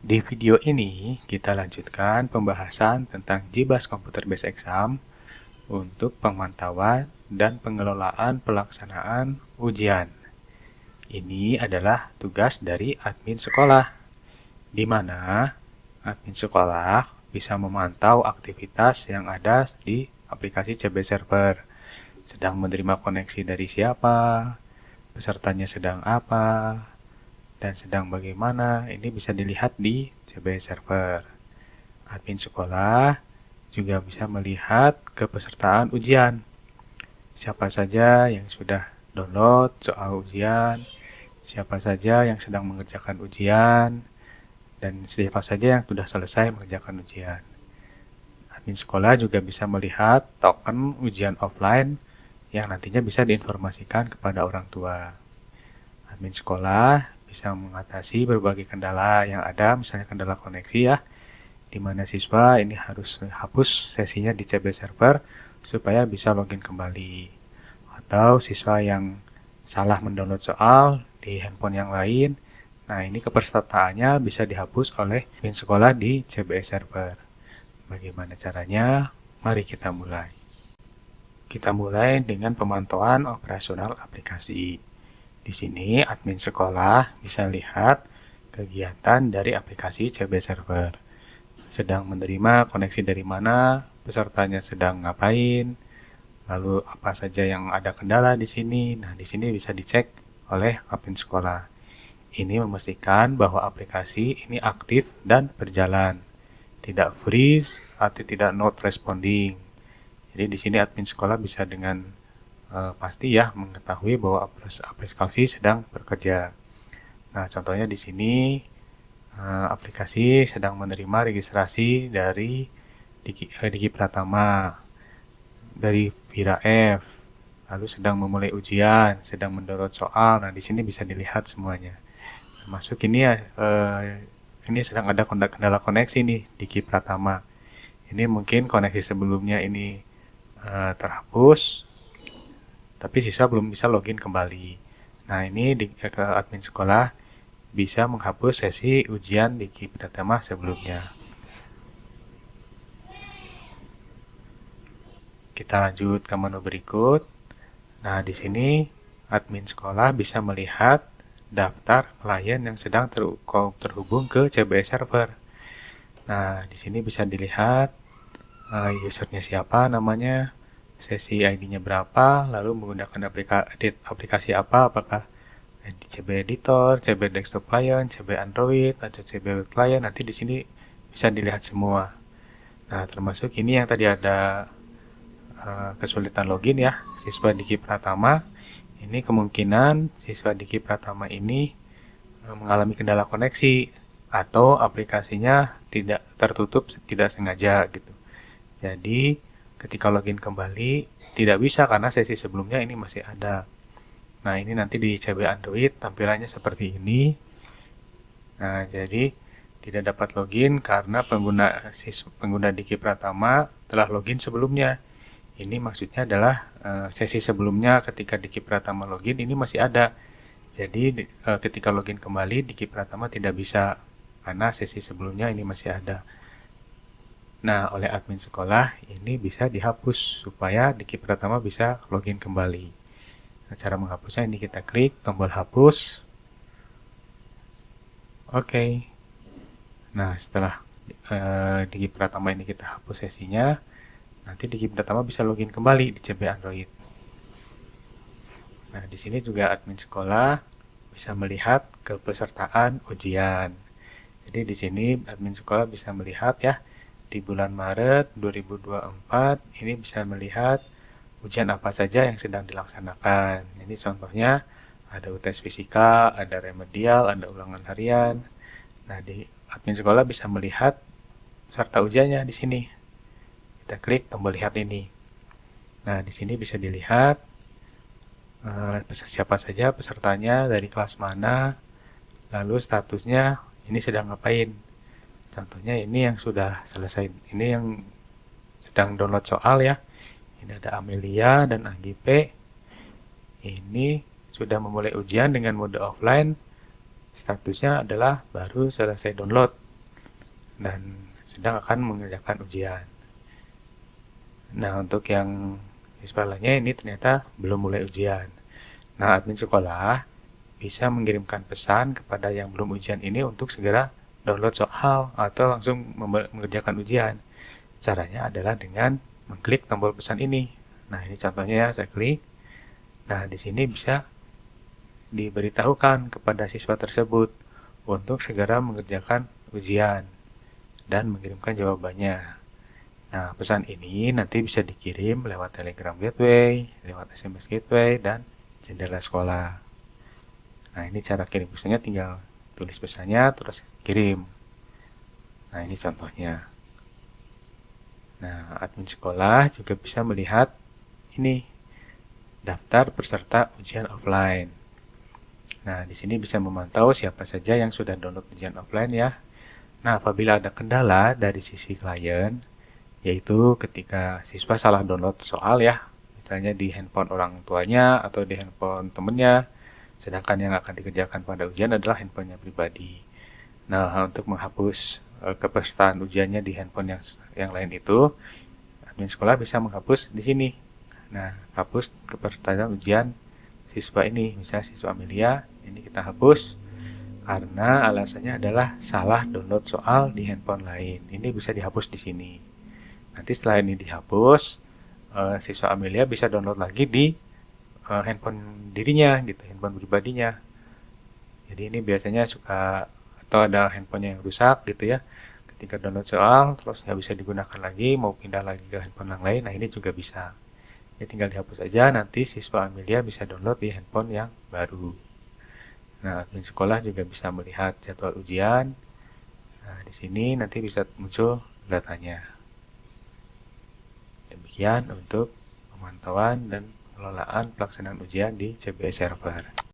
Di video ini, kita lanjutkan pembahasan tentang JIBAS Computer Based Exam untuk pemantauan dan pengelolaan pelaksanaan ujian. Ini adalah tugas dari admin sekolah, di mana admin sekolah bisa memantau aktivitas yang ada di aplikasi CB Server, sedang menerima koneksi dari siapa, pesertanya sedang apa, dan sedang bagaimana. Ini bisa dilihat di CB Server. Admin sekolah juga bisa melihat kepesertaan ujian. Siapa saja yang sudah download soal ujian, siapa saja yang sedang mengerjakan ujian, dan siapa saja yang sudah selesai mengerjakan ujian. Admin sekolah juga bisa melihat token ujian offline yang nantinya bisa diinformasikan kepada orang tua. Admin sekolah bisa mengatasi berbagai kendala yang ada, misalnya kendala koneksi ya, di mana siswa ini harus hapus sesinya di CB Server supaya bisa login kembali. Atau siswa yang salah mendownload soal di handphone yang lain, nah ini kepesertaannya bisa dihapus oleh admin sekolah di CB Server. Bagaimana caranya? Mari kita mulai. Kita mulai dengan pemantauan operasional aplikasi. Di sini admin sekolah bisa lihat kegiatan dari aplikasi CB Server. Sedang menerima koneksi dari mana, pesertanya sedang ngapain, lalu apa saja yang ada kendala di sini. Nah, di sini bisa dicek oleh admin sekolah. Ini memastikan bahwa aplikasi ini aktif dan berjalan, tidak freeze atau tidak not responding. Jadi di sini admin sekolah bisa dengan pasti ya mengetahui bahwa aplikasi sedang bekerja. Nah, contohnya di sini aplikasi sedang menerima registrasi dari Diki Pratama, dari Vira F, lalu sedang memulai ujian, sedang mendownload soal. Nah, di sini bisa dilihat semuanya. Termasuk ini ya, ini sedang ada kendala koneksi nih Diki Pratama. Ini mungkin koneksi sebelumnya ini terhapus, tapi siswa belum bisa login kembali. Nah, ini ke admin sekolah bisa menghapus sesi ujian di Diki Pratama sebelumnya. Kita lanjut ke menu berikut. Nah, di sini admin sekolah bisa melihat daftar klien yang sedang terhubung ke CBS Server. Nah, di sini bisa dilihat usernya siapa namanya, sesi ID-nya berapa, lalu menggunakan aplikasi apa, apakah CB Editor, CB Desktop Client, CB Android, atau CB Web Client. Nanti di sini bisa dilihat semua. Nah, termasuk ini yang tadi ada kesulitan login ya, siswa Diki Pratama. Ini kemungkinan siswa Diki Pratama ini mengalami kendala koneksi atau aplikasinya tidak tertutup tidak sengaja gitu. Jadi ketika login kembali tidak bisa karena sesi sebelumnya ini masih ada. Nah, ini nanti di CB Android tampilannya seperti ini. Nah, jadi tidak dapat login karena pengguna Diki Pratama telah login sebelumnya. Ini maksudnya adalah sesi sebelumnya ketika Diki Pratama login ini masih ada. Jadi ketika login kembali Diki Pratama tidak bisa karena sesi sebelumnya ini masih ada. Nah, oleh admin sekolah ini bisa dihapus supaya Diki Pratama bisa login kembali. Nah, cara menghapusnya ini kita klik tombol hapus. Oke. Nah, setelah Diki Pratama ini kita hapus sesinya, nanti Diki Pratama bisa login kembali di CB Android. Nah, di sini juga admin sekolah bisa melihat kepesertaan ujian. Jadi di sini admin sekolah bisa melihat ya, di bulan Maret 2024 ini bisa melihat ujian apa saja yang sedang dilaksanakan. Ini contohnya ada UTS fisika, ada remedial, ada ulangan harian. Nah, di admin sekolah bisa melihat peserta ujiannya di sini. Kita klik tombol lihat ini. Nah, di sini bisa dilihat siapa saja pesertanya, dari kelas mana, lalu statusnya ini sedang ngapain. Contohnya ini yang sudah selesai, ini yang sedang download soal ya. Ini ada Amelia dan Anggipe. Ini sudah memulai ujian dengan mode offline. Statusnya adalah baru selesai download. dan sedang akan mengerjakan ujian. Nah, untuk yang siswa lainnya ini ternyata belum mulai ujian. Nah, admin sekolah bisa mengirimkan pesan kepada yang belum ujian ini untuk segera download soal atau langsung mengerjakan ujian. Caranya adalah dengan mengklik tombol pesan ini. Nah, ini contohnya ya, saya klik. Nah, di sini bisa diberitahukan kepada siswa tersebut untuk segera mengerjakan ujian dan mengirimkan jawabannya. Nah, pesan ini nanti bisa dikirim lewat Telegram Gateway, lewat SMS Gateway, dan jendela sekolah. Nah, ini cara kirim pesannya, tinggal tulis pesannya, terus kirim. Nah, ini contohnya. Nah, admin sekolah juga bisa melihat ini, daftar peserta ujian offline. Nah, di sini bisa memantau siapa saja yang sudah download ujian offline ya. Nah, apabila ada kendala dari sisi klien, yaitu ketika siswa salah download soal ya, misalnya di handphone orang tuanya atau di handphone temennya, sedangkan yang akan dikerjakan pada ujian adalah handphonenya pribadi. Nah, untuk menghapus kepesertaan ujiannya di handphone yang lain itu, admin sekolah bisa menghapus di sini. Nah, hapus kepesertaan ujian siswa ini, misalnya siswa Amelia, ini kita hapus karena alasannya adalah salah download soal di handphone lain. Ini bisa dihapus di sini. Nanti setelah ini dihapus, siswa Amelia bisa download lagi di handphone dirinya, gitu, handphone pribadinya. Jadi ini biasanya suka atau ada handphonenya yang rusak gitu ya. Ketika download soal, terus nggak bisa digunakan lagi, mau pindah lagi ke handphone yang lain, nah ini juga bisa. Ini tinggal dihapus aja, nanti siswa Amelia bisa download di handphone yang baru. Nah, admin sekolah juga bisa melihat jadwal ujian. Nah, di sini nanti bisa muncul datanya. Demikian untuk pemantauan dan pengelolaan pelaksanaan ujian di CBS Server.